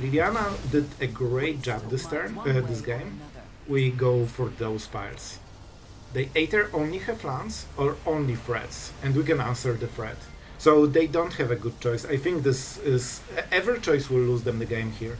Liliana did a great job this turn, this game. We go for those piles. They either only have lands or only threats, and we can answer the threat. So they don't have a good choice. I think this is... every choice will lose them the game here.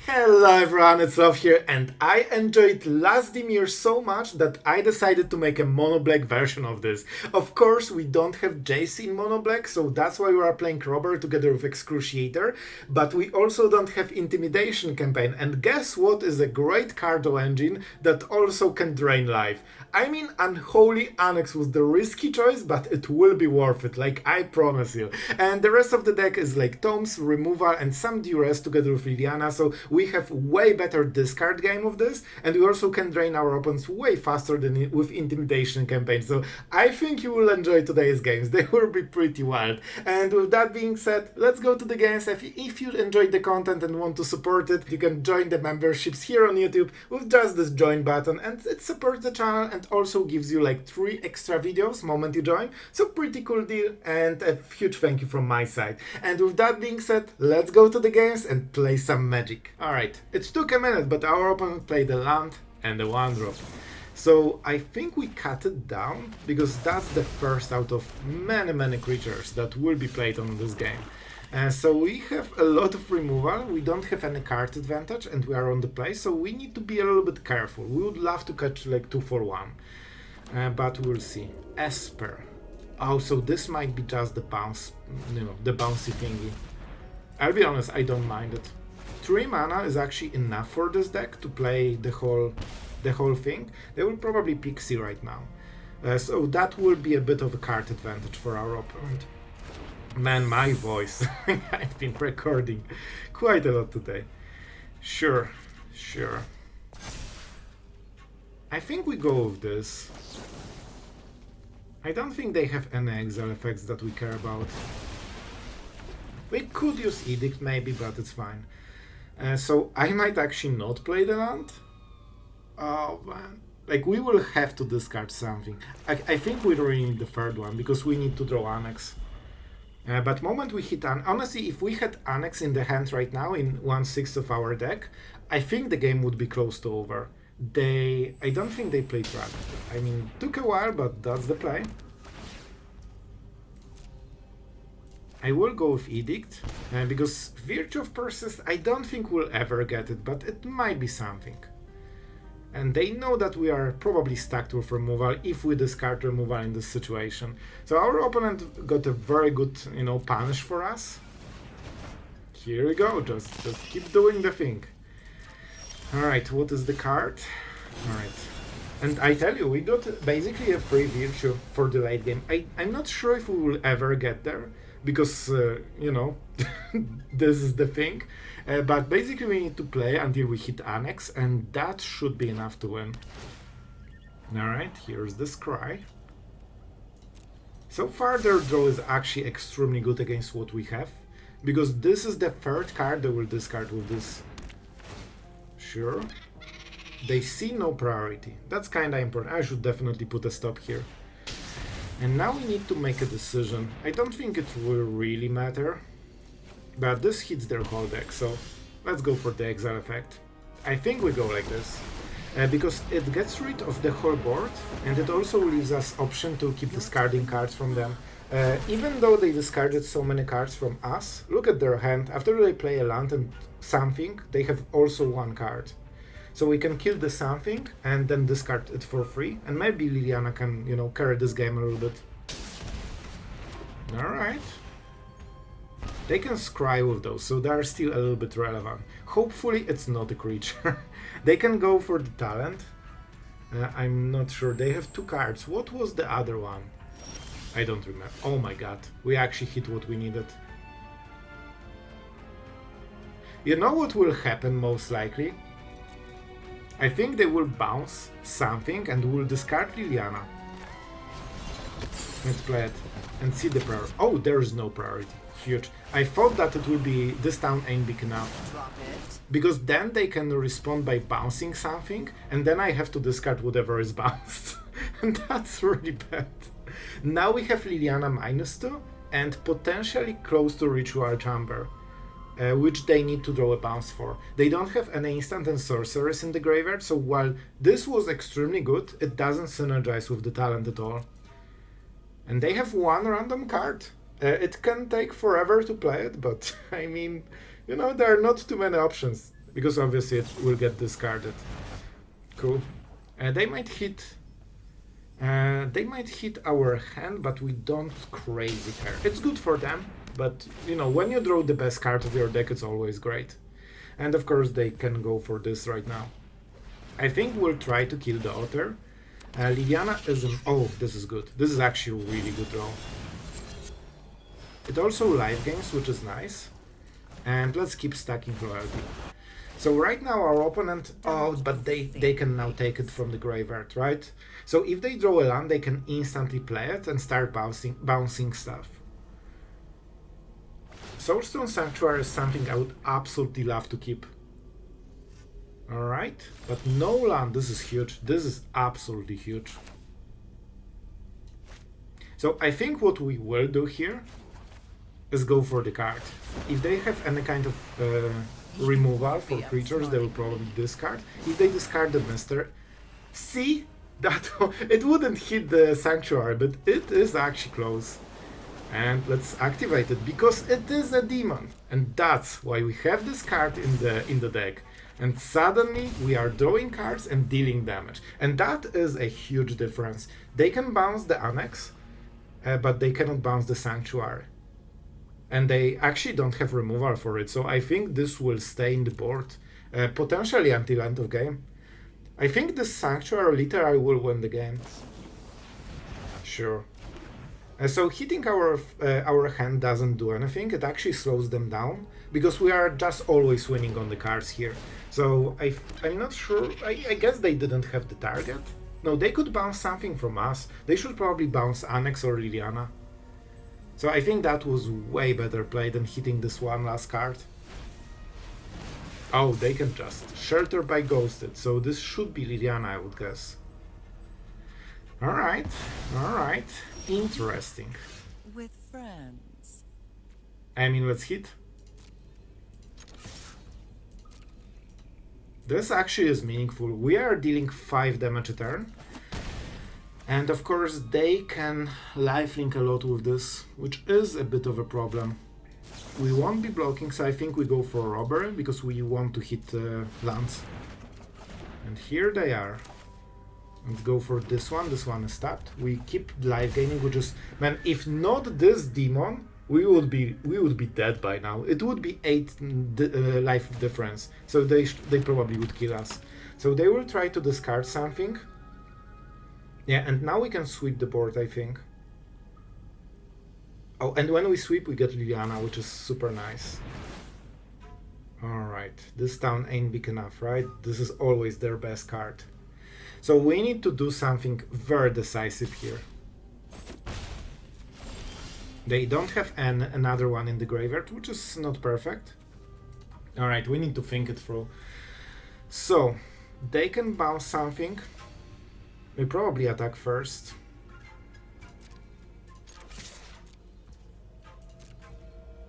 Hello everyone, it's Sloth here, and I enjoyed last Dimir so much that I decided to make a mono black version of this. Of course, we don't have Jace in mono black, so that's why we are playing Robber together with Excruciator, but we also don't have Intimidation campaign, and guess what is a great Cardo engine that also can drain life? I mean, Unholy Annex was the risky choice, but it will be worth it, like I promise you. And the rest of the deck is like Tomes, Removal, and some Duress together with Liliana, so we have way better discard game of this, and we also can drain our opponents way faster than with Intimidation campaign. So I think you will enjoy today's games. They will be pretty wild. And with that being said, let's go to the games. If you enjoyed the content and want to support it, you can join the memberships here on YouTube with just this join button, and it supports the channel and also gives you like 3 extra videos moment you join. So pretty cool deal, and a huge thank you from my side. And with that being said, let's go to the games and play some Magic. Alright, it took a minute, but our opponent played a land and a 1-drop. So I think we cut it down, because that's the first out of many creatures that will be played on this game. So we have a lot of removal, we don't have any card advantage, and we are on the play, so we need to be a little bit careful. We would love to catch like 2 for 1, but we'll see. Esper. Oh, so this might be just the bounce, the bouncy thingy. I'll be honest, I don't mind it. 3 mana is actually enough for this deck to play the whole thing. They will probably Pixie right now. So that will be a bit of a card advantage for our opponent. Man, my voice. I've been recording quite a lot today. Sure. I think we go with this. I don't think they have any exile effects that we care about. We could use Edict maybe, but it's fine. So I might actually not play the land. Oh man. Like, we will have to discard something. I think we really need the third one, because we need to draw Annex. But moment we hit honestly, if we had Annex in the hand right now in 1/6 of our deck, I think the game would be close to over. I don't think they played Dragon. I mean, took a while, but that's the play. I will go with Edict, because Virtue of Persist, I don't think we'll ever get it, but it might be something. And they know that we are probably stuck with removal if we discard removal in this situation. So our opponent got a very good, punish for us. Here we go, just keep doing the thing. Alright, what is the card? Alright. And I tell you, we got basically a free Virtue for the late game. I'm not sure if we will ever get there, because, this is the thing. But basically we need to play until we hit Annex, and that should be enough to win. Alright, here's the Scry. So far their draw is actually extremely good against what we have, because this is the third card they will discard with this. Sure. They see no priority. That's kinda important. I should definitely put a stop here. And now we need to make a decision. I don't think it will really matter, but this hits their whole deck, so let's go for the exile effect. I think we go like this, because it gets rid of the whole board, and it also leaves us option to keep discarding cards from them. Even though they discarded so many cards from us, look at their hand. After they play a land and something, they have also 1 card. So we can kill the something and then discard it for free, and maybe Liliana can, carry this game a little bit. Alright. They can scry with those, so they are still a little bit relevant. Hopefully it's not a creature. They can go for the talent. I'm not sure. They have 2 cards. What was the other one? I don't remember. Oh my god. We actually hit what we needed. You know what will happen most likely? I think they will bounce something and will discard Liliana. Let's play it and see the priority. Oh, there is no priority. Huge. I thought that it would be this town ain't big enough. Because then they can respond by bouncing something, and then I have to discard whatever is bounced. And that's really bad. Now we have Liliana -2, and potentially close to Ritual Chamber, which they need to draw a bounce for. They don't have any instant and sorceries in the graveyard, so while this was extremely good, it doesn't synergize with the talent at all. And they have one random card. It can take forever to play it, but I mean, you know, there are not too many options, because obviously it will get discarded. Cool. They might hit our hand, but we don't crazy care. It's good for them, but you know, when you draw the best card of your deck, it's always great. And of course they can go for this right now. I think we'll try to kill the Otter. Liliana isn't... Oh, this is good. This is actually a really good draw. It also live games, which is nice. And let's keep stacking loyalty. So right now our opponent... Oh, but they can now take it from the graveyard, right? So if they draw a land, they can instantly play it and start bouncing stuff. Soulstone Sanctuary is something I would absolutely love to keep. Alright, but no land, this is huge. This is absolutely huge. So I think what we will do here is go for the card. If they have any kind of removal for creatures, they will probably discard. If they discard the Mister, see that it wouldn't hit the Sanctuary, but it is actually close. And let's activate it because it is a demon, and that's why we have this card in the deck. And suddenly we are drawing cards and dealing damage, and that is a huge difference. They can bounce the Annex, but they cannot bounce the Sanctuary. And they actually don't have removal for it, so I think this will stay in the board, potentially until end of game. I think the Sanctuary literally will win the game. Sure. So hitting our hand doesn't do anything, it actually slows them down, because we are just always winning on the cards here. So I'm not sure, I guess they didn't have the target. No, they could bounce something from us. They should probably bounce Annex or Liliana. So I think that was way better play than hitting this one last card. Oh, they can just Shelter by Ghosted, so this should be Liliana, I would guess. Alright, alright, interesting. With friends. I mean, let's hit. This actually is meaningful. We are dealing 5 damage a turn. And of course they can lifelink a lot with this, which is a bit of a problem. We won't be blocking, so I think we go for Robbery, because we want to hit lands. And here they are. Let's go for this one is tapped. We keep life gaining, which is... Man, if not this demon, we would be dead by now. It would be 8 life difference, so they probably would kill us. So they will try to discard something. Yeah, and now we can sweep the board, I think. Oh, and when we sweep, we get Liliana, which is super nice. Alright, this town ain't big enough, right? This is always their best card. So we need to do something very decisive here. They don't have another one in the graveyard, which is not perfect. Alright, we need to think it through. So, they can bounce something. We probably attack first.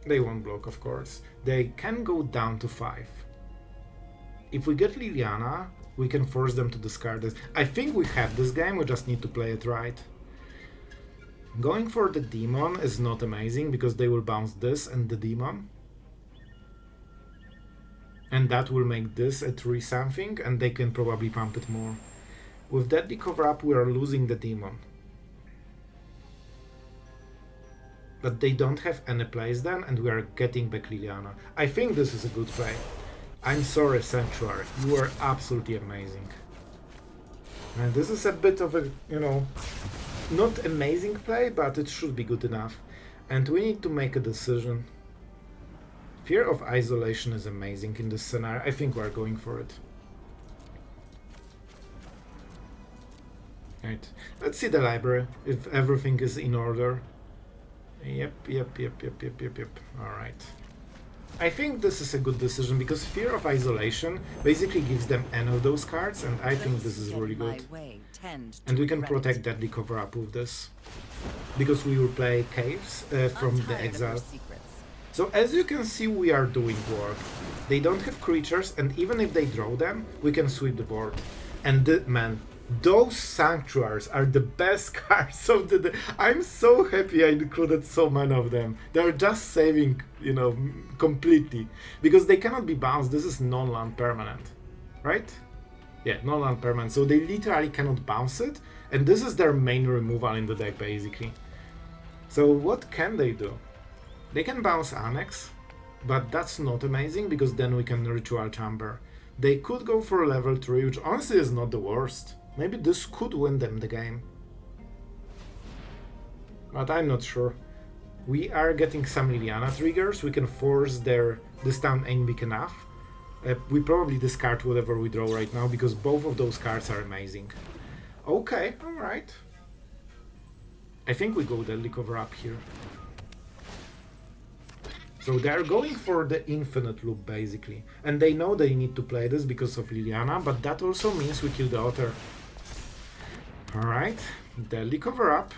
They won't block, of course. They can go down to 5. If we get Liliana, we can force them to discard this. I think we have this game, we just need to play it right. Going for the demon is not amazing, because they will bounce this and the demon. And that will make this a 3 something, and they can probably pump it more. With Deadly Cover-Up, we are losing the demon. But they don't have any plays then, and we are getting back Liliana. I think this is a good play. I'm sorry, Sanctuary, you are absolutely amazing. And this is a bit of a, you know, not amazing play, but it should be good enough. And we need to make a decision. Fear of Isolation is amazing in this scenario. I think we're going for it. Right, let's see the library, if everything is in order. Yep. Alright. I think this is a good decision because Fear of Isolation basically gives them any of those cards, and I think this is really good. And we can protect Deadly Cover-Up with this, because we will play Caves from the Exile. So as you can see, we are doing work. They don't have creatures, and even if they draw them, we can sweep the board. And man, those Sanctuaries are the best cards of the day. I'm so happy I included so many of them. They're just saving, you know, completely. Because they cannot be bounced. This is non-land permanent, right? Yeah, non-land permanent. So they literally cannot bounce it. And this is their main removal in the deck, basically. So what can they do? They can bounce Annex, but that's not amazing because then we can Ritual Chamber. They could go for level 3, which honestly is not the worst. Maybe this could win them the game. But I'm not sure. We are getting some Liliana triggers. We can force this town ain't big enough. We probably discard whatever we draw right now because both of those cards are amazing. Okay, alright. I think we go Deadly Cover-Up here. So they're going for the infinite loop basically. And they know they need to play this because of Liliana, but that also means we kill the Otter. Alright, Deadly Cover-Up.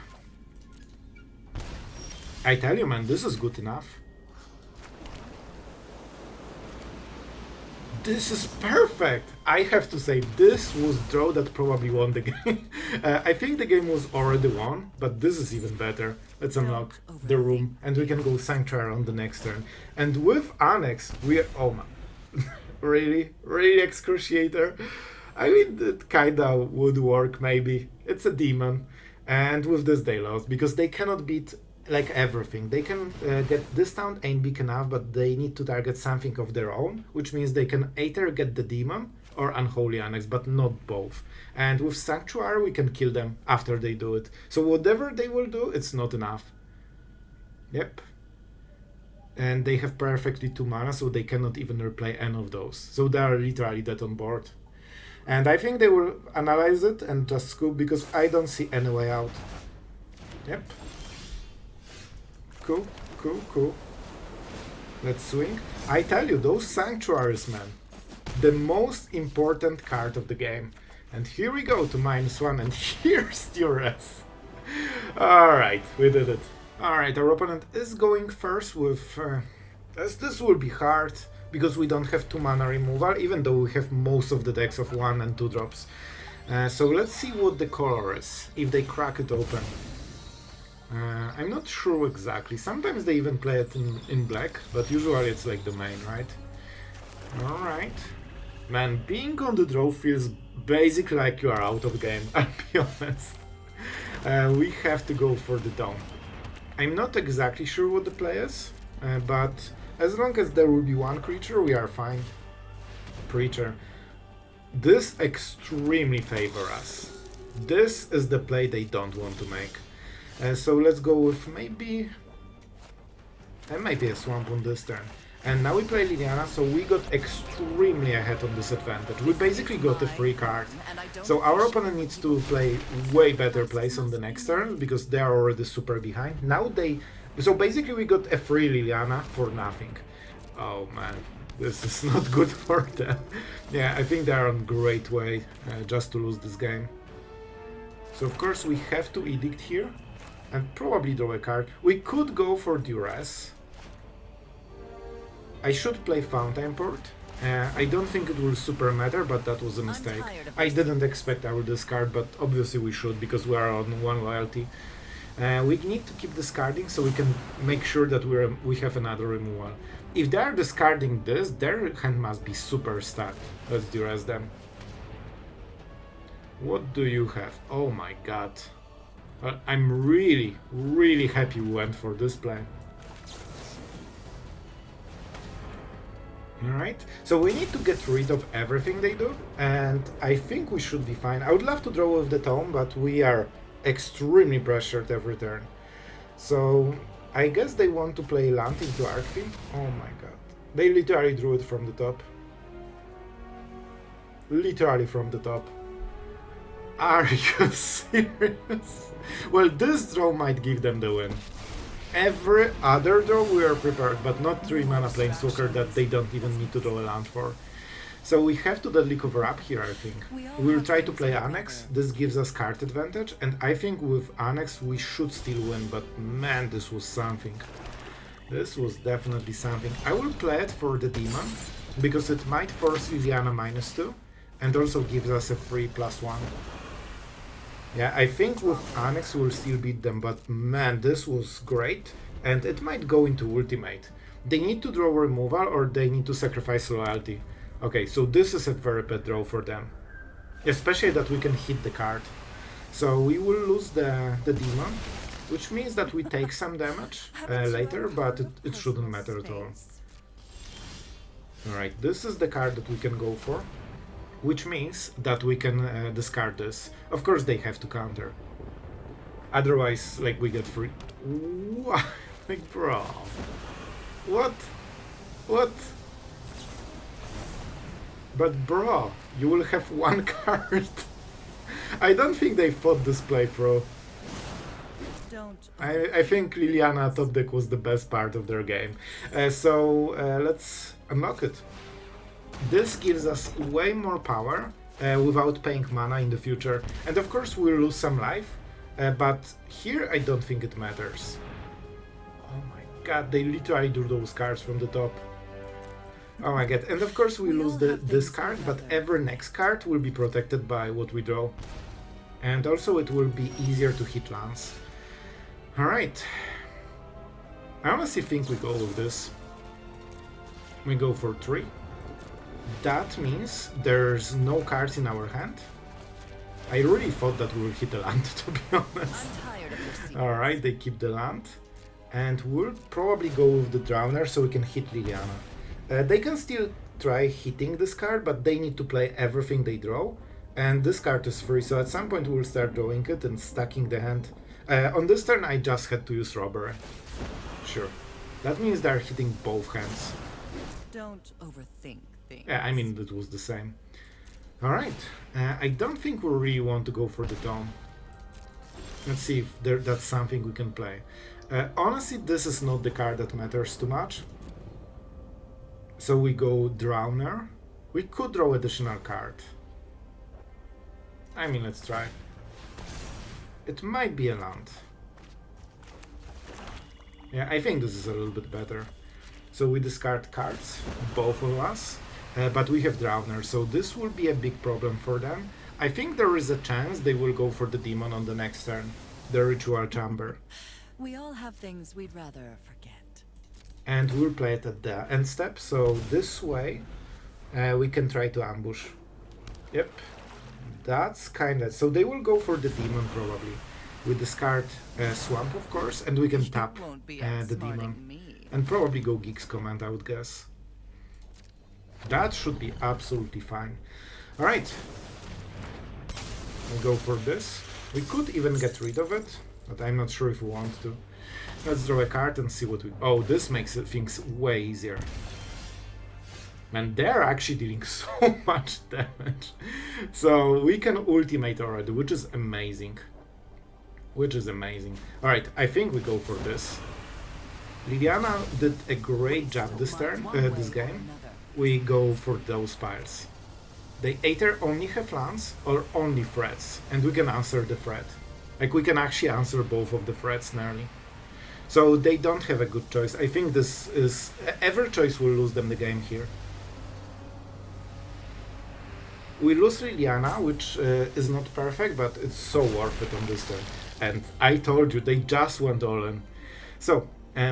I tell you man, this is good enough. This is perfect! I have to say, this was draw that probably won the game. I think the game was already won, but this is even better. Let's unlock the room, and we can go Sanctuary on the next turn. And with Annex, we are... Oh man. Really? Really Excruciator? I mean, that kinda would work, maybe. It's a demon. And with this they lost, because they cannot beat like everything. They can get this town ain't big enough, but they need to target something of their own, which means they can either get the demon or Unholy Annex, but not both. And with Sanctuary, we can kill them after they do it. So whatever they will do, it's not enough. Yep. And they have perfectly 2 mana, so they cannot even replay any of those. So they are literally dead on board. And I think they will analyze it and just scoop, because I don't see any way out. Yep. Cool, cool, cool. Let's swing. I tell you, those Sanctuaries, man. The most important card of the game. And here we go to -1, and here's Duress. Alright, we did it. Alright, our opponent is going first with... this will be hard, because we don't have 2 mana removal, even though we have most of the decks of 1 and 2 drops. So let's see what the color is, if they crack it open. I'm not sure exactly. Sometimes they even play it in black, but usually it's like the main, right? Alright. Man, being on the draw feels basically like you are out of game, I'll be honest. We have to go for the Dome. I'm not exactly sure what the play is, but as long as there will be 1 creature, we are fine. Preacher. This extremely favors us. This is the play they don't want to make. So let's go with maybe a swamp on this turn. And now we play Liliana, so we got extremely ahead on this advantage. We basically got a free card. So our opponent needs to play way better plays on the next turn, because they are already super behind. Now they... So basically we got a free Liliana for nothing. Oh man, this is not good for them. Yeah, I think they are on great way just to lose this game. So of course we have to Edict here. And probably draw a card. We could go for Duress. I should play Fountainport. I don't think it will super matter, but that was a mistake. I didn't expect I would discard, but obviously we should, because we are on 1 loyalty. We need to keep discarding so we can make sure that we have another removal. If they are discarding this, their hand must be super stacked. Let's Duress them. What do you have? Oh my god. I'm really, really happy we went for this play. Alright, so we need to get rid of everything they do, and I think we should be fine. I would love to draw with the Tome, but we are extremely pressured every turn. So I guess they want to play land into Arcfield. Oh my god. They literally drew it from the top. Literally from the top. Are you serious? Well, this draw might give them the win. every other draw we are prepared, but not 3 mana Planeswalker that they don't even need to draw a land for. So we have to deadly cover up here, I think. We'll try to play Annex, this gives us card advantage, and I think with Annex we should still win, but man, this was something. This was definitely something. I will play it for the Demon, because it might force Liliana -2, and also gives us a free +1. Yeah, I think with Annex we'll still beat them, but man, this was great, and it might go into Ultimate. They need to draw removal, or they need to sacrifice loyalty. Okay, so this is a very bad draw for them. Especially that we can hit the card. So we will lose the Demon, which means that we take some damage later, but it shouldn't matter at all. Alright, this is the card that we can go for, which means that we can discard this. Of course they have to counter. Otherwise, like, we get free... Like, bro... What? What? But bro, you will have one card. I don't think they thought this playthrough. I think Liliana top deck was the best part of their game. So let's unlock it. This gives us way more power without paying mana in the future. And of course we'll lose some life, but here I don't think it matters. Oh my god, they literally drew those cards from the top. Oh my god, and of course we lose this card, but every next card will be protected by what we draw. And also it will be easier to hit lands. Alright. I honestly think we go with this. We go for 3. That means there's no cards in our hand. I really thought that we will hit a land, to be honest. Alright, they keep the land. And we'll probably go with the Drowner so we can hit Liliana. They can still try hitting this card, but they need to play everything they draw. And this card is free, so at some point we'll start drawing it and stacking the hand. On this turn I just had to use Robbery. Sure. That means they're hitting both hands. Don't overthink things. Yeah, I mean, that was the same. Alright. I don't think we really want to go for the Tome. Let's see if that's something we can play. Honestly, this is not the card that matters too much. So we go Drowner. We could draw additional card. I mean, let's try. It might be a land. Yeah, I think this is a little bit better. So we discard cards, both of us, but we have Drowner, so this will be a big problem for them. I think there is a chance they will go for the Demon on the next turn, the Ritual Chamber. We all have things we'd rather forget. And we'll play it at the end step, so this way we can try to ambush. Yep, that's kinda... So they will go for the Demon probably. We discard Swamp, of course, and we can tap the Demon. And probably go Geeks Command, I would guess. That should be absolutely fine. Alright. We'll go for this. We could even get rid of it, but I'm not sure if we want to. Let's draw a card and see what we... Oh, this makes things way easier. Man, they're actually dealing so much damage. So we can ultimate already, which is amazing. Which is amazing. Alright, I think we go for this. Liliana did a great job this turn, this game. We go for those piles. They either only have lands or only threats, and we can answer the threat. Like, we can actually answer both of the threats nearly. So they don't have a good choice. I think this is... Every choice will lose them the game here. We lose Liliana, which is not perfect, but it's so worth it on this turn. And I told you, they just went all in. So,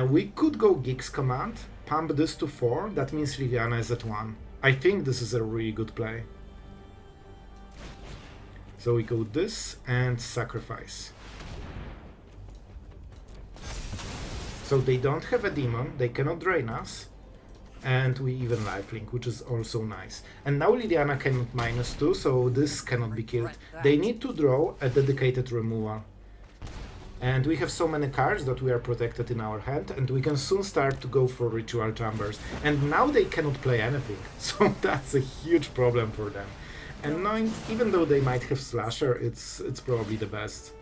we could go Geeks Command, pump this to 4, that means Liliana is at 1. I think this is a really good play. So we go this and sacrifice. So they don't have a Demon, they cannot drain us, and we even lifelink, which is also nice. And now Liliana cannot -2, so this cannot be killed. They need to draw a dedicated removal. And we have so many cards that we are protected in our hand, and we can soon start to go for Ritual Chambers. And now they cannot play anything, so that's a huge problem for them. And Anoint, even though they might have Slasher, it's probably the best.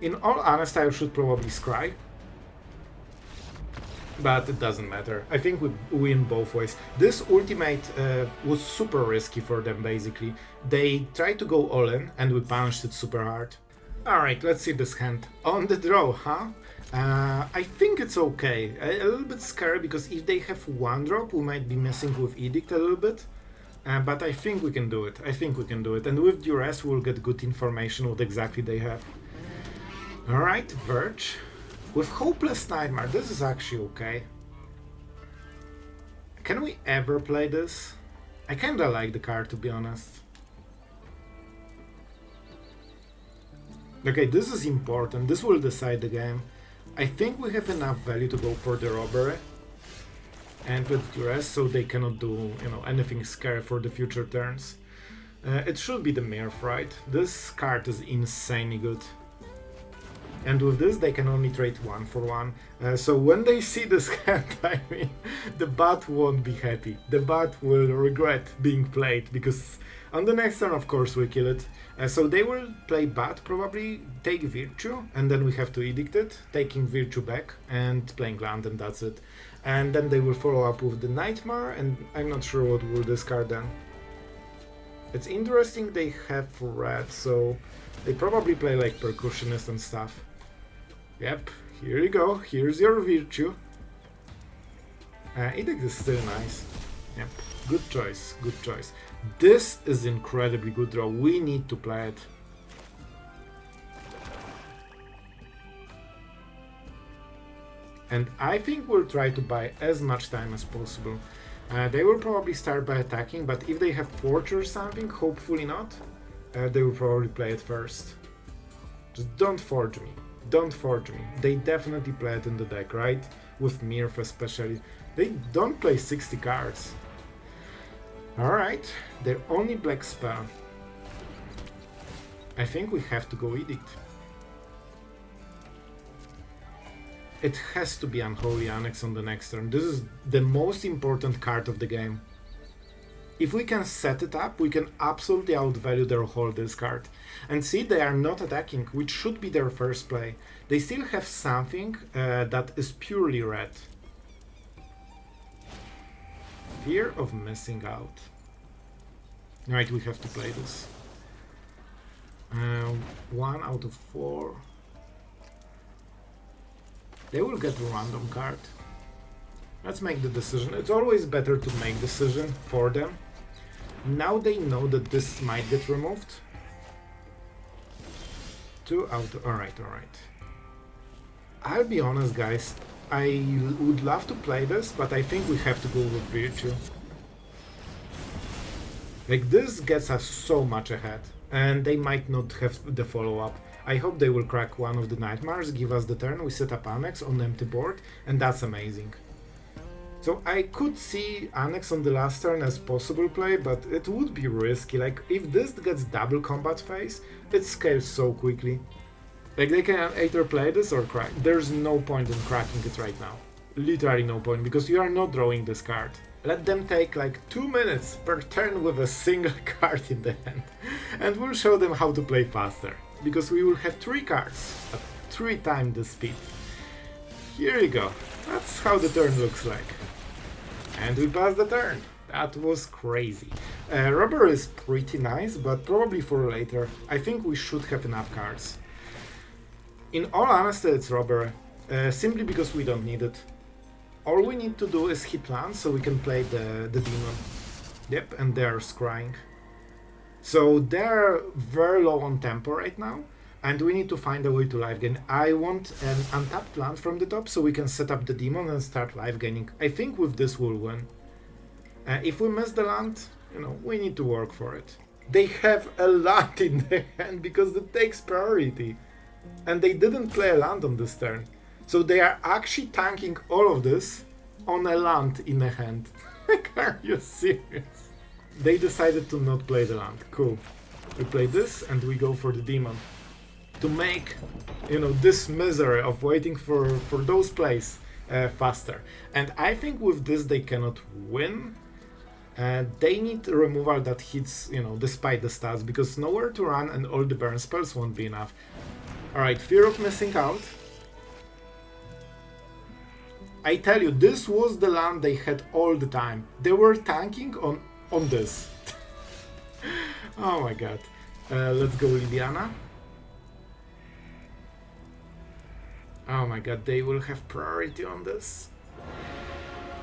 In all honesty, I should probably Scry. But it doesn't matter. I think we win both ways. This ultimate was super risky for them, basically. They tried to go all in, and we punished it super hard. Alright, let's see this hand. On the draw, huh? I think it's okay. A little bit scary, because if they have one drop, we might be messing with Edict a little bit. But I think we can do it. I think we can do it. And with Duress, we'll get good information what exactly they have. Alright, Verge. With Hopeless Nightmare, this is actually okay. Can we ever play this? I kinda like the card, to be honest. Okay, this is important. This will decide the game. I think we have enough value to go for the robbery. And with Duress, so they cannot do, you know, anything scary for the future turns. It should be the Mirth, right? This card is insanely good. And with this, they can only trade 1 for 1. So when they see this hand, I mean, the bot won't be happy. The bot will regret being played, because on the next turn, of course, we kill it. So they will play bot, probably take Virtue, and then we have to Edict it, taking Virtue back, and playing land, and that's it. And then they will follow up with the Nightmare, and I'm not sure what will discard then. It's interesting they have red, so they probably play like Percussionist and stuff. Yep, here you go, here's your Virtue. Edict is still nice. Yep, good choice, good choice. This is incredibly good draw, we need to play it. And I think we'll try to buy as much time as possible. They will probably start by attacking, but if they have Forge or something, hopefully not, they will probably play it first. Just don't Forge me. Don't Forge me. They definitely play it in the deck, right? With Mirth especially. They don't play 60 cards. Alright, their only black spell. I think we have to go Edict. It has to be Unholy Annex on the next turn. This is the most important card of the game. If we can set it up, we can absolutely outvalue their whole discard. And see, they are not attacking, which should be their first play. They still have something that is purely red. Fear of missing out. Right, we have to play this. 1 out of 4. They will get a random card. Let's make the decision. It's always better to make decision for them. Now they know that this might get removed. 2 out of... Alright. I'll be honest, guys. I would love to play this, but I think we have to go with Virtue. Like, this gets us so much ahead. And they might not have the follow-up. I hope they will crack one of the Nightmares, give us the turn, we set up Annex on empty board, and that's amazing. So I could see Annex on the last turn as possible play, but it would be risky. Like, if this gets double combat phase, it scales so quickly. Like, they can either play this or crack. There's no point in cracking it right now. Literally no point, because you are not drawing this card. Let them take like 2 minutes per turn with a single card in the hand, and we'll show them how to play faster, because we will have 3 cards at 3 times the speed. Here you go, that's how the turn looks like. And we passed the turn. That was crazy. Robbery is pretty nice, but probably for later. I think we should have enough cards. In all honesty, it's Robbery, simply because we don't need it. All we need to do is hit land so we can play the demon. Yep, and they're scrying. So they're very low on tempo right now, and we need to find a way to live gain. I want an untapped land from the top so we can set up the demon and start live gaining. I think with this we'll win. If we miss the land, you know, we need to work for it. They have a land in their hand because it takes priority. And they didn't play a land on this turn. So they are actually tanking all of this on a land in a hand. Are you serious? They decided to not play the land. Cool. We play this and we go for the demon. To make, you know, this misery of waiting for those plays faster. And I think with this they cannot win. They need a removal that hits, you know, despite the stats, because nowhere to run and all the burn spells won't be enough. Alright, fear of missing out. I tell you, this was the land they had all the time. They were tanking on this. Oh my god. Let's go Liliana. Oh my god, they will have priority on this.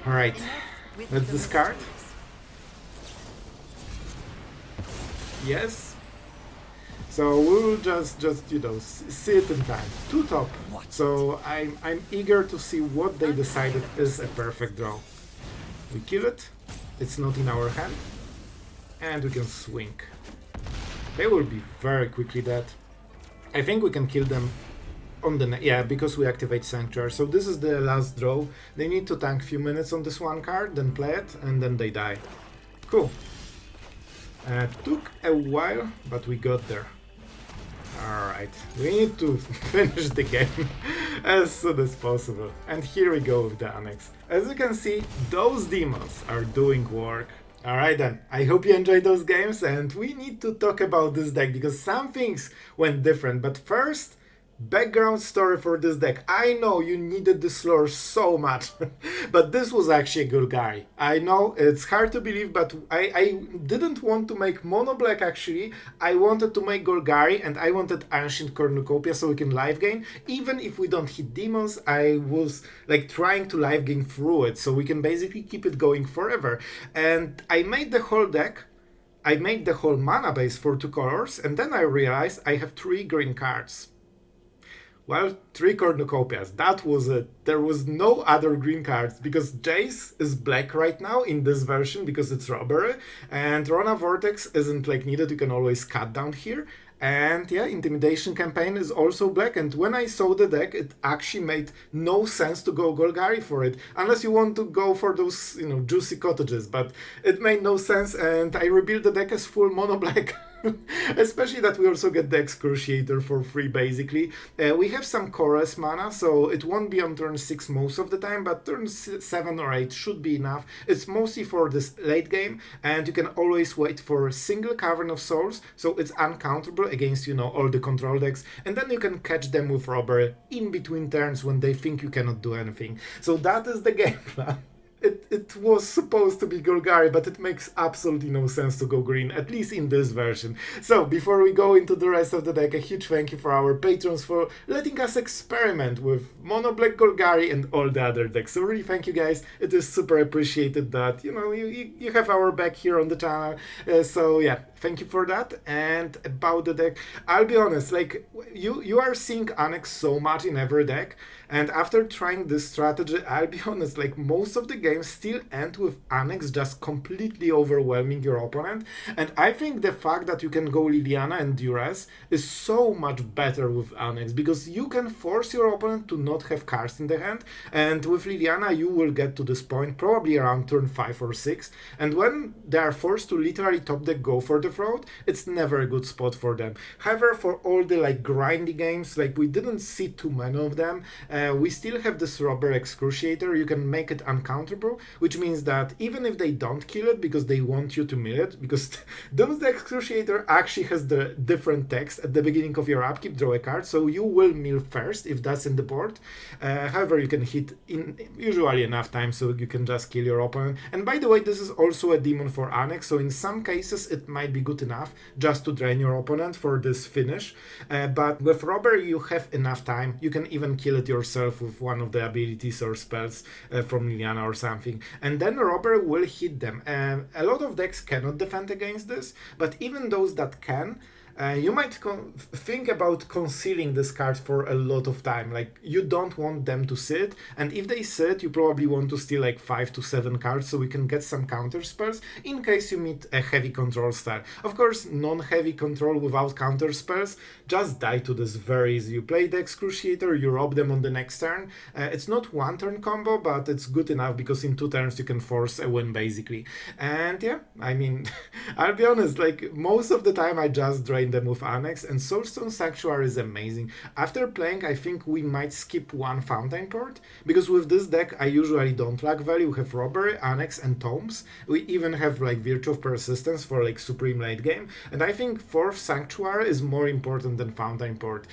Alright, let's discard. Yes. So we'll just you know, see it in time. 2 top. So I'm eager to see what they decided is a perfect draw. We kill it. It's not in our hand. And we can swing. They will be very quickly dead. I think we can kill them on the yeah, because we activate Sanctuary. So this is the last draw. They need to tank a few minutes on this one card, then play it, and then they die. Cool. Took a while, but we got there. Alright, we need to finish the game as soon as possible. And here we go with the Annex. As you can see, those demons are doing work. Alright then, I hope you enjoyed those games, and we need to talk about this deck because some things went different. But first, background story for this deck. I know you needed this lore so much, but this was actually a good guy. I know it's hard to believe, but I didn't want to make mono black actually. I wanted to make Golgari and I wanted Ancient Cornucopia so we can live gain. Even if we don't hit demons, I was like trying to live gain through it so we can basically keep it going forever. And I made the whole deck. I made the whole mana base for 2 colors, and then I realized I have 3 green cards. Well, 3 cornucopias, that was it. There was no other green cards, because Jace is black right now in this version because it's robbery, and Rona Vortex isn't like needed, you can always cut down here. And yeah, Intimidation Campaign is also black, and when I saw the deck, it actually made no sense to go Golgari for it, unless you want to go for those, you know, juicy cottages, but it made no sense, and I rebuilt the deck as full mono black. Especially that we also get the Excruciator for free, basically. We have some chorus mana, so it won't be on turn 6 most of the time, but turn 7 or 8 should be enough. It's mostly for this late game, and you can always wait for a single Cavern of Souls, so it's uncounterable against, you know, all the control decks, and then you can catch them with Robbery in between turns when they think you cannot do anything. So that is the game plan. It was supposed to be Golgari, but it makes absolutely no sense to go green, at least in this version. So, before we go into the rest of the deck, a huge thank you for our patrons for letting us experiment with Mono Black Golgari and all the other decks. So really thank you guys, it is super appreciated that, you know, you have our back here on the channel. So yeah, thank you for that. And about the deck, I'll be honest, like, you are seeing Annex so much in every deck, and after trying this strategy, I'll be honest, like, most of the games still end with Annex just completely overwhelming your opponent, and I think the fact that you can go Liliana and Duress is so much better with Annex, because you can force your opponent to not have cards in the hand, and with Liliana you will get to this point probably around turn 5 or 6, and when they are forced to literally top deck go for the throat, it's never a good spot for them. However, for all the like grindy games, like we didn't see too many of them, we still have this Robber Excruciator. You can make it uncounterable, which means that even if they don't kill it because they want you to mill it, because Doomsday Excruciator actually has the different text at the beginning of your upkeep, draw a card, so you will mill first if that's in the board. However, you can hit in usually enough time so you can just kill your opponent. And by the way, this is also a demon for Annex, so in some cases it might be good enough just to drain your opponent for this finish. But with Robber you have enough time, you can even kill it yourself with one of the abilities or spells from Liliana or something, and then Robber will hit them. A lot of decks cannot defend against this, but even those that can, you might think about concealing this card for a lot of time. Like, you don't want them to sit, and if they sit, you probably want to steal like 5 to 7 cards so we can get some counter spells in case you meet a heavy control style. Of course, non-heavy control without counter spells just die to this very easy. You play the Excruciator, you rob them on the next turn. It's not one turn combo, but it's good enough because in 2 turns you can force a win basically. And yeah, I mean, I'll be honest, like most of the time I just drain them with Annex, and Soulstone Sanctuary is amazing. After playing, I think we might skip one Fountainport, because with this deck I usually don't lack value. We have Robbery, Annex and Tomes. We even have like Virtue of Persistence for like supreme late game, and I think 4th Sanctuary is more important than Fountainport.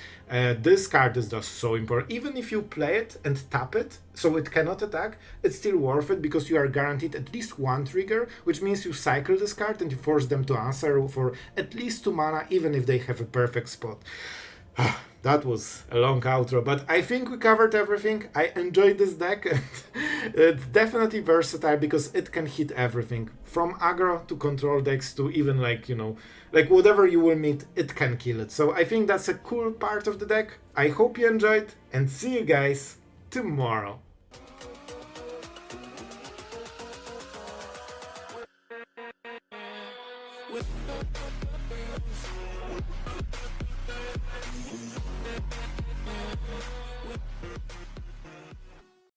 This card is just so important. Even if you play it and tap it, so it cannot attack, it's still worth it because you are guaranteed at least one trigger, which means you cycle this card and you force them to answer for at least 2 mana, even if they have a perfect spot. That was a long outro, but I think we covered everything. I enjoyed this deck, and it's definitely versatile because it can hit everything. From aggro to control decks to even like, like whatever you will meet, it can kill it. So I think that's a cool part of the deck. I hope you enjoyed, and see you guys tomorrow.